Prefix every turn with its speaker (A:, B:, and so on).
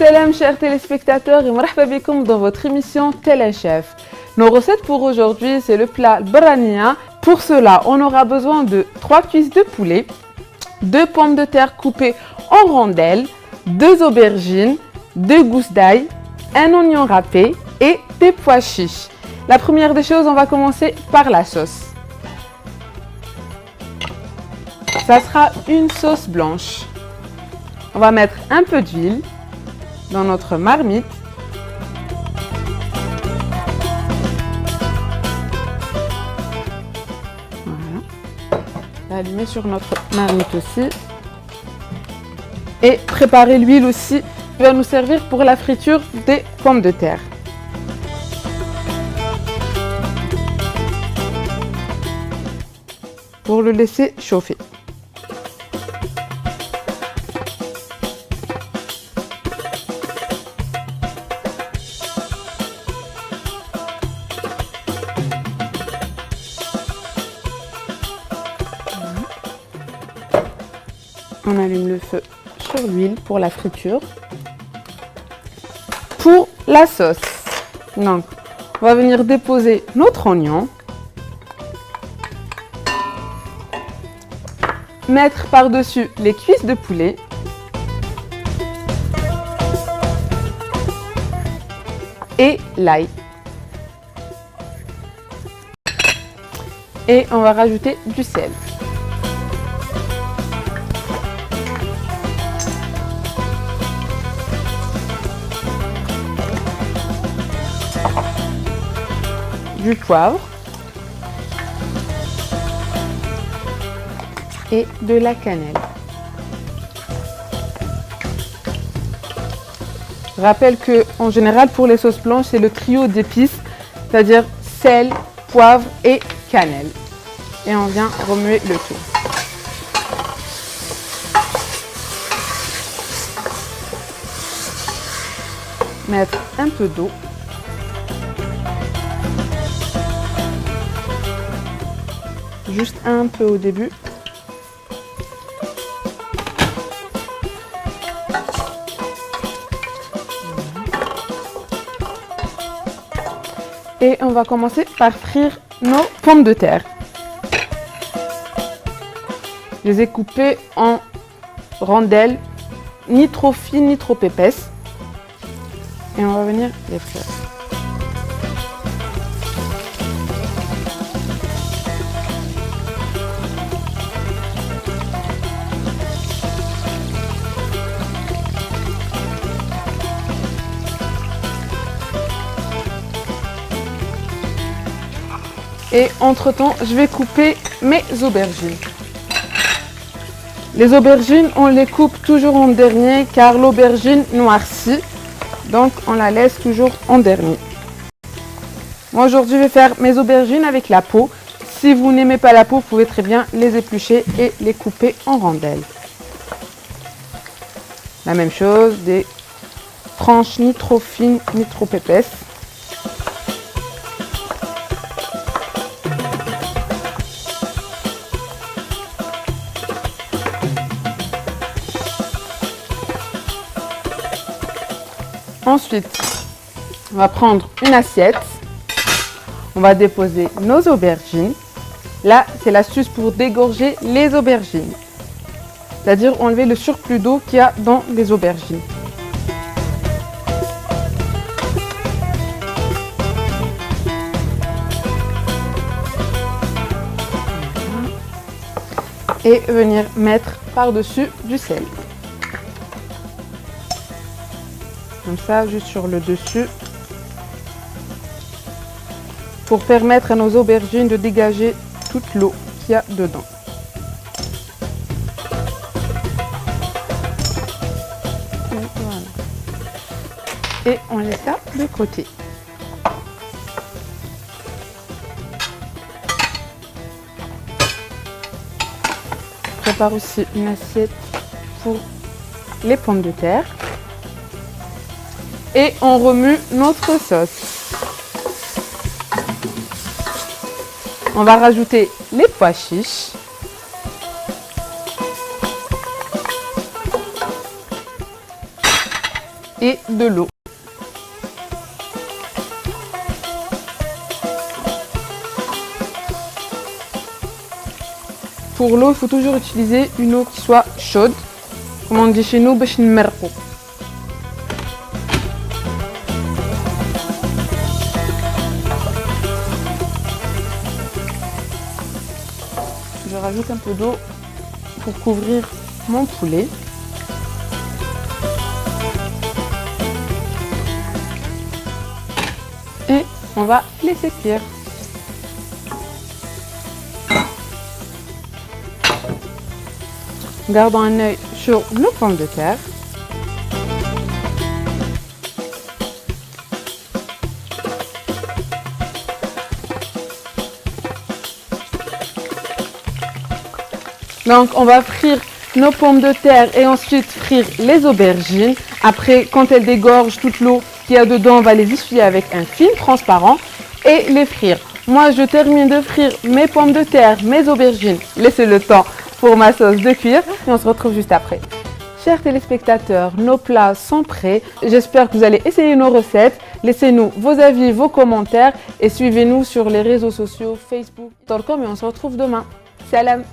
A: Salam chers téléspectateurs et marhaba bikoum dans votre émission Téléchef. Nos recettes pour aujourd'hui, c'est le plat barania. Pour cela, on aura besoin de 3 cuisses de poulet, 2 pommes de terre coupées en rondelles, 2 aubergines, 2 gousses d'ail, un oignon râpé et des pois chiches. La première des choses, on va commencer par la sauce. Ça sera une sauce blanche. On va mettre un peu d'huile dans notre marmite. Voilà. L'allumer sur notre marmite aussi. Et préparer l'huile aussi qui va nous servir pour la friture des pommes de terre. Pour le laisser chauffer. On allume le feu sur l'huile pour la friture. Pour la sauce, donc, on va venir déposer notre oignon. Mettre par-dessus les cuisses de poulet. Et l'ail. Et on va rajouter du sel. Du poivre et de la cannelle. Je rappelle que en général pour les sauces blanches c'est le trio d'épices, c'est-à-dire sel, poivre et cannelle. Et on vient remuer le tout. Mettre un peu d'eau. Juste un peu au début. Et on va commencer par frire nos pommes de terre. Je les ai coupées en rondelles, ni trop fines ni trop épaisses. Et on va venir les frire. Et entre-temps, je vais couper mes aubergines. Les aubergines, on les coupe toujours en dernier car l'aubergine noircit. Donc, on la laisse toujours en dernier. Moi, aujourd'hui, je vais faire mes aubergines avec la peau. Si vous n'aimez pas la peau, vous pouvez très bien les éplucher et les couper en rondelles. La même chose, des tranches ni trop fines ni trop épaisses. Ensuite, on va prendre une assiette. On va déposer nos aubergines. Là, c'est l'astuce pour dégorger les aubergines. C'est-à-dire enlever le surplus d'eau qu'il y a dans les aubergines. Et venir mettre par-dessus du sel. Comme ça, juste sur le dessus, pour permettre à nos aubergines de dégager toute l'eau qu'il y a dedans. Et voilà. Et on laisse ça de côté. Je prépare aussi une assiette pour les pommes de terre. Et on remue notre sauce. On va rajouter les pois chiches. et de l'eau. Pour l'eau, il faut toujours utiliser une eau qui soit chaude. Comme on dit chez nous, باش نمرقو. Je rajoute un peu d'eau pour couvrir mon poulet. Et on va laisser cuire. Gardons un œil sur nos pommes de terre. Donc on va frire nos pommes de terre et ensuite frire les aubergines. Après, quand elles dégorgent toute l'eau qu'il y a dedans, on va les essuyer avec un film transparent et les frire. Moi, je termine de frire mes pommes de terre, mes aubergines. Laissez le temps pour ma sauce de cuire et on se retrouve juste après. Chers téléspectateurs, nos plats sont prêts. J'espère que vous allez essayer nos recettes. Laissez-nous vos avis, vos commentaires et suivez-nous sur les réseaux sociaux Facebook, Torcom et on se retrouve demain. Salam!